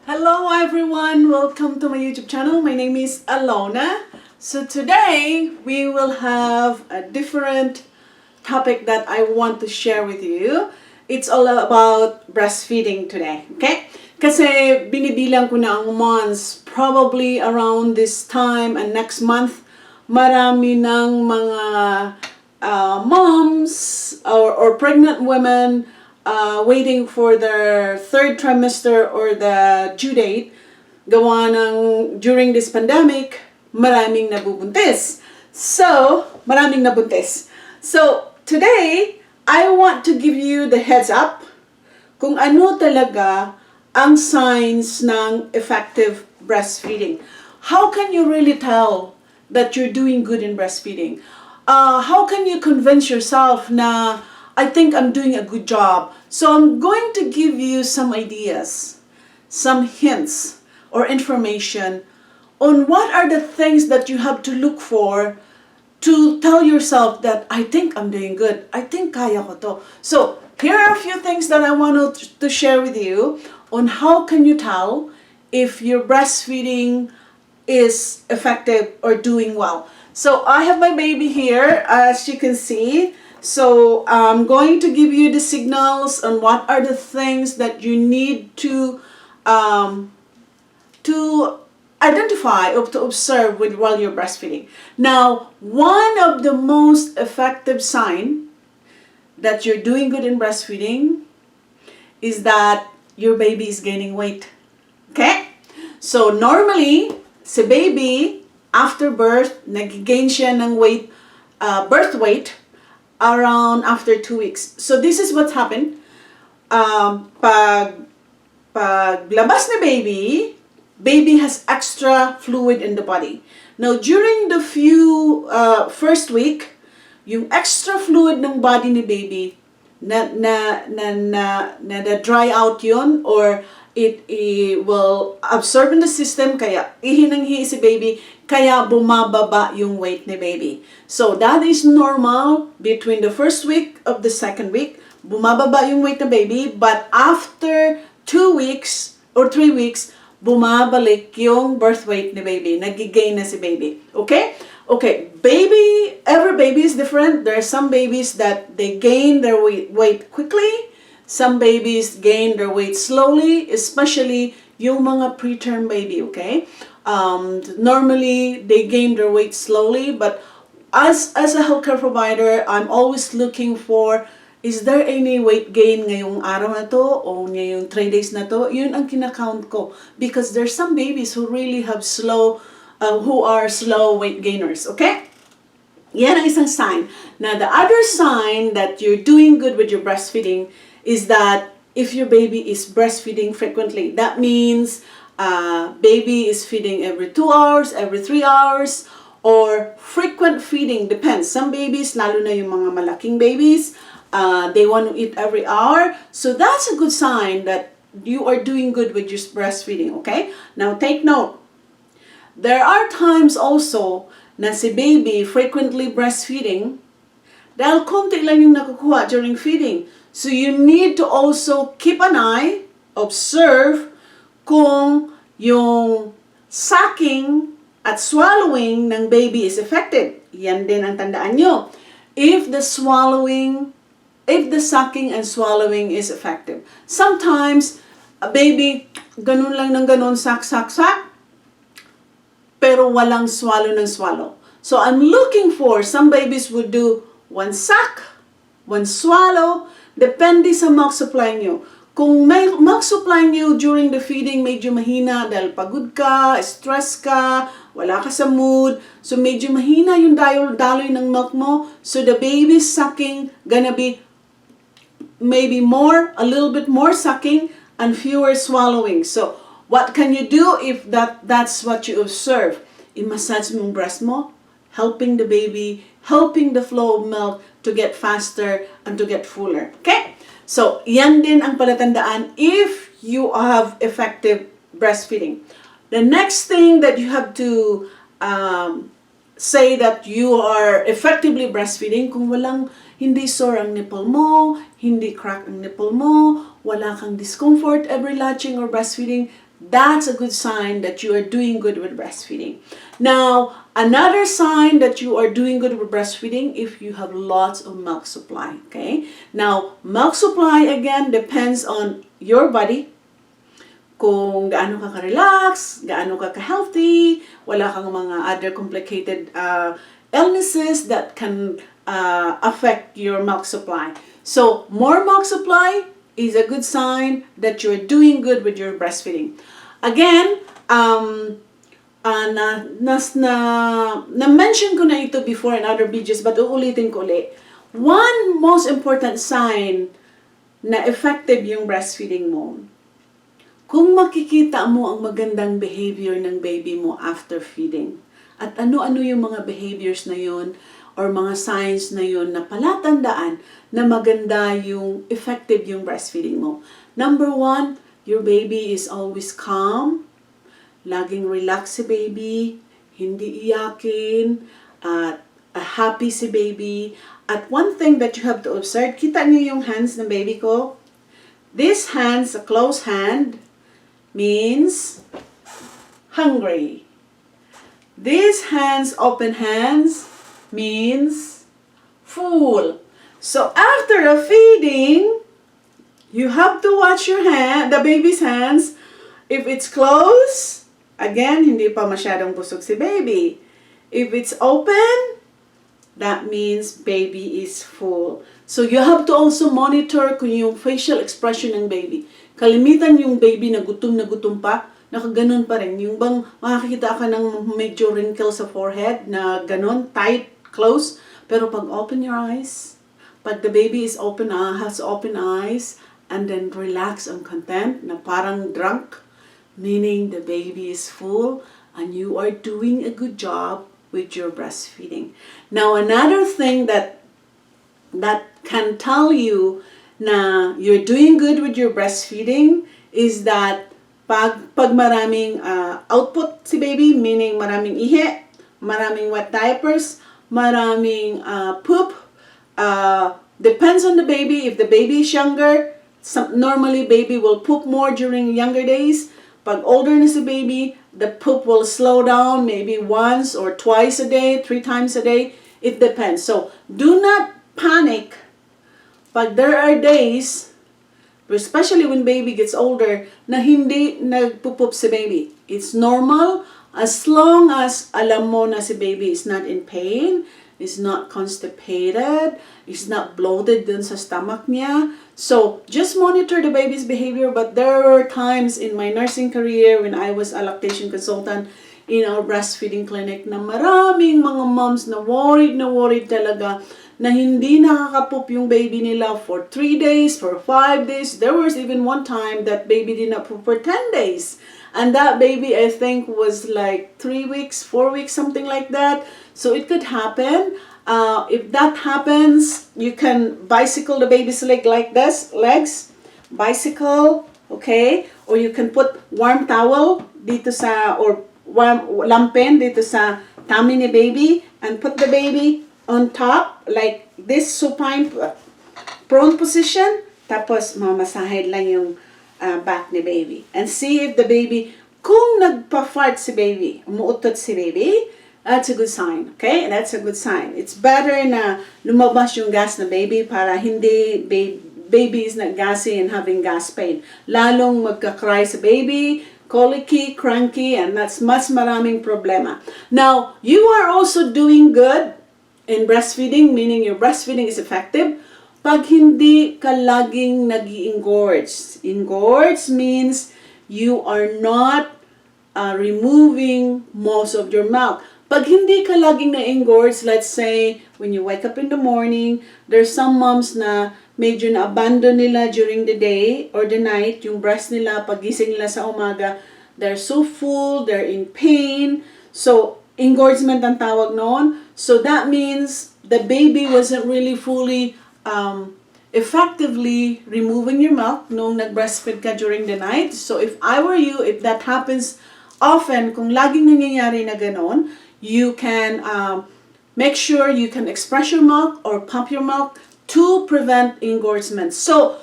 Hello everyone, welcome to my YouTube channel. My name is Alona. So today we will have a different topic that I want to share with you. It's all about breastfeeding today, okay? Kasi binibilang ko na ang months, probably around this time and next month, marami ng mga moms or pregnant women waiting for their third trimester or the due date, gawa ng during this pandemic, maraming nabubuntis. So, today, I want to give you the heads up kung ano talaga ang signs ng effective breastfeeding. How can you really tell that you're doing good in breastfeeding? How can you convince yourself na I think I'm doing a good job? So I'm going to give you some ideas, some hints or information on what are the things that you have to look for to tell yourself that I think I'm doing good. I think kaya ko to. So here are a few things that I want to share with you on how can you tell if your breastfeeding is effective or doing well. So I have my baby here, as you can see. So I'm going to give you the signals on what are the things that you need to identify or to observe while you're breastfeeding. Now, one of the most effective sign that you're doing good in breastfeeding is that your baby is gaining weight. Okay? So normally, si baby, after birth, nag-gain siya ng weight, birth weight, around after 2 weeks. So this is what's happened. Pag labas ni baby has extra fluid in the body. Now, during the first week, yung extra fluid ng body ni baby, na dry out yun, or it will absorb in the system, kaya ihinanghi si baby, kaya bumababa yung weight ni baby. So that is normal between the first week of the second week, bumababa yung weight ng baby, but after 2 weeks or 3 weeks, bumabalik yung birth weight ni baby, nagigain na si baby. Okay? Okay, every baby is different. There are some babies that they gain their weight quickly. Some babies gain their weight slowly, especially yung mga preterm baby, okay? Normally, they gain their weight slowly, but as a healthcare provider, I'm always looking for, is there any weight gain ngayong araw na to o ngayong 3 days na to? Yun ang kinakount ko. Because there's some babies who really have who are slow weight gainers, okay? Yan ang isang sign. Now, the other sign that you're doing good with your breastfeeding is that if your baby is breastfeeding frequently, that means baby is feeding every 2 hours, every 3 hours, or frequent feeding, depends. Some babies, lalo na yung mga malaking babies, they want to eat every hour. So that's a good sign that you are doing good with your breastfeeding, okay? Now take note. There are times also na si baby frequently breastfeeding dahil konti lang yung nakukuha during feeding. So you need to also keep an eye, observe kung yung sucking at swallowing ng baby is effective. Yan din ang tandaan nyo. If the sucking and swallowing is effective. Sometimes, a baby, ganun lang ng ganun, sak, pero walang swallow ng swallow. So I'm looking for, some babies would do 1 suck, 1 swallow, depende sa milk supply nyo. Kung may milk supply nyo during the feeding medyo mahina dahil pagod ka, stress ka, wala ka sa mood, so medyo mahina yung daloy ng milk mo, so the baby's sucking gonna be maybe a little bit more sucking and fewer swallowing. So what can you do if that's what you observe? I-massage mo yung breast mo, helping the baby, helping the flow of milk to get faster and to get fuller. Okay? So, yan din ang palatandaan if you have effective breastfeeding. The next thing that you have to say that you are effectively breastfeeding, kung hindi sore ang nipple mo, hindi crack ang nipple mo, wala kang discomfort every latching or breastfeeding, that's a good sign that you are doing good with breastfeeding. Now, another sign that you are doing good with breastfeeding if you have lots of milk supply, okay? Now, milk supply again depends on your body. Kung gaano ka ka-relax, gaano ka ka-healthy, wala kang mga other complicated illnesses that can affect your milk supply. So, more milk supply is a good sign that you're doing good with your breastfeeding. Again, na-mention ko na ito before in other videos, but uulitin ko ulit. One most important sign na effective yung breastfeeding mo, kung makikita mo ang magandang behavior ng baby mo after feeding. At ano-ano yung mga behaviors na yun or mga signs na yun na palatandaan na maganda yung effective yung breastfeeding mo. Number 1, your baby is always calm. Laging relax si baby, hindi iyakin, at happy si baby. At one thing that you have to observe, kita niyo yung hands ng baby ko? This hands, a closed hand, means hungry. These hands, open hands, means full. So after a feeding, you have to watch your hand, the baby's hands. If it's closed, again, hindi pa masyadong busog si baby. If it's open, that means baby is full. So you have to also monitor kung yung facial expression ng baby. Kalimitan yung baby na gutom pa, nakaganon pa rin. Yung bang makakita ka ng medyo wrinkle sa forehead na ganon, tight, close. Pero pag open your eyes, pag the baby is has open eyes, and then relax and content, na parang drunk, meaning the baby is full, and you are doing a good job with your breastfeeding. Now, another thing that can tell you na you're doing good with your breastfeeding is that pag maraming output si baby, meaning maraming ihi, maraming wet diapers, maraming poop, depends on the baby. If the baby is younger, normally baby will poop more during younger days. Pag older na si baby, the poop will slow down maybe once or twice a day, 3 times a day. It depends. So, do not panic. Pag there are days, especially when baby gets older, na hindi nagpupup si baby. It's normal as long as alam mo na si baby is not in pain, is not constipated, is not bloated dun sa stomach niya. So, just monitor the baby's behavior. But there were times in my nursing career when I was a lactation consultant in our breastfeeding clinic na maraming mga moms na worried talaga na hindi nakakapoop yung baby nila for 3 days, for 5 days. There was even one time that baby did not poop for 10 days. And that baby, I think, was like 3 weeks, 4 weeks, something like that. So it could happen. If that happens, you can bicycle the baby's leg like this, legs, bicycle, okay? Or you can put warm towel dito sa, or warm lampin dito sa tummy ni baby, and put the baby on top, like this supine, prone position, tapos mamasahe lang yung back ni baby. And see if the baby, kung nagpa-fart si baby, umuutot si baby, that's a good sign, okay? That's a good sign. It's better na lumabas yung gas na baby para hindi baby is not gassy and having gas pain. Lalong magka-cry sa baby, colicky, cranky, and that's mas maraming problema. Now, you are also doing good in breastfeeding, meaning your breastfeeding is effective, pag hindi ka laging nag-engorge. Engorge means you are not removing most of your milk. Pag hindi ka laging na-engorge, let's say, when you wake up in the morning, there's some moms na medyo na-abandon nila during the day or the night, yung breast nila, pagising nila sa umaga, they're so full, they're in pain. So, engorgement ang tawag noon. So, that means the baby wasn't really fully effectively removing your milk nung nag-breastfeed ka during the night. So, if I were you, if that happens often, kung laging nangyayari na ganon, you can make sure you can express your milk or pump your milk to prevent engorgement. So,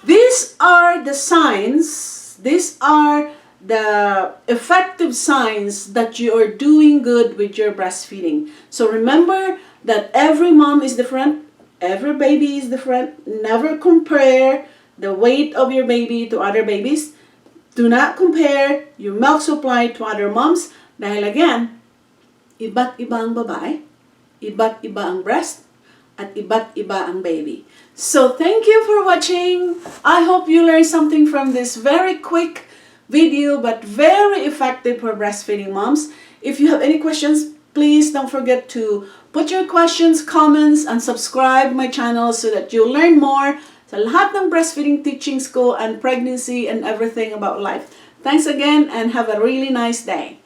these are the signs, these are the effective signs that you are doing good with your breastfeeding. So remember that every mom is different, every baby is different. Never compare the weight of your baby to other babies. Do not compare your milk supply to other moms dahil again, iba't iba ang babae, iba't iba ang breast, at iba't iba ang baby. So thank you for watching. I hope you learned something from this very quick video but very effective for breastfeeding moms. If you have any questions, please don't forget to put your questions, comments, and subscribe my channel so that you'll learn more sa lahat ng breastfeeding teachings ko and pregnancy and everything about life. Thanks again and have a really nice day.